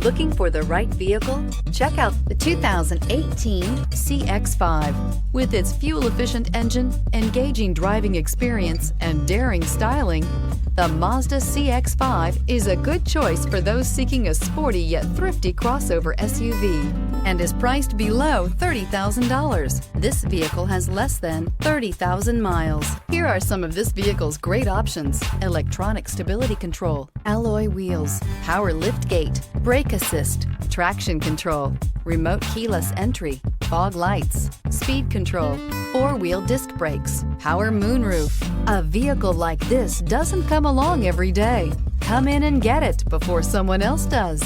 Looking for the right vehicle? Check out the 2018 CX-5. With its fuel-efficient engine, engaging driving experience, and daring styling, the Mazda CX-5 is a good choice for those seeking a sporty yet thrifty crossover SUV and is priced below $30,000. This vehicle has less than 30,000 miles. Here are some of this vehicle's great options: electronic stability control, alloy wheels, power liftgate, brake assist, traction control, remote keyless entry, fog lights, speed control, four-wheel disc brakes, power moonroof. A vehicle like this doesn't come along every day. Come in and get it before someone else does.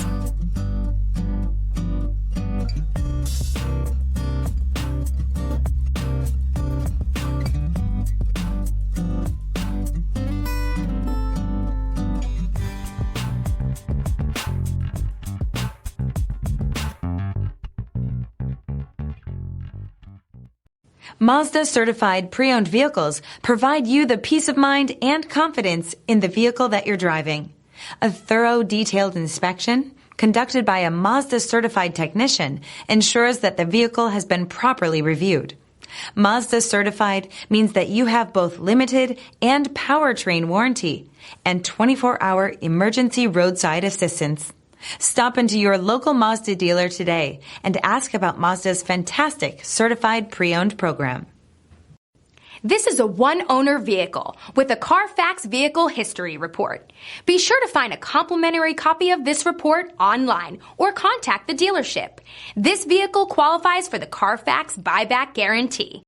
Mazda certified pre-owned vehicles provide you the peace of mind and confidence in the vehicle that you're driving. A thorough, detailed inspection conducted by a Mazda certified technician ensures that the vehicle has been properly reviewed. Mazda certified means that you have both limited and powertrain warranty and 24-hour emergency roadside assistance. Stop into your local Mazda dealer today and ask about Mazda's fantastic certified pre-owned program. This is a one-owner vehicle with a Carfax Vehicle History Report. Be sure to find a complimentary copy of this report online or contact the dealership. This vehicle qualifies for the Carfax Buyback Guarantee.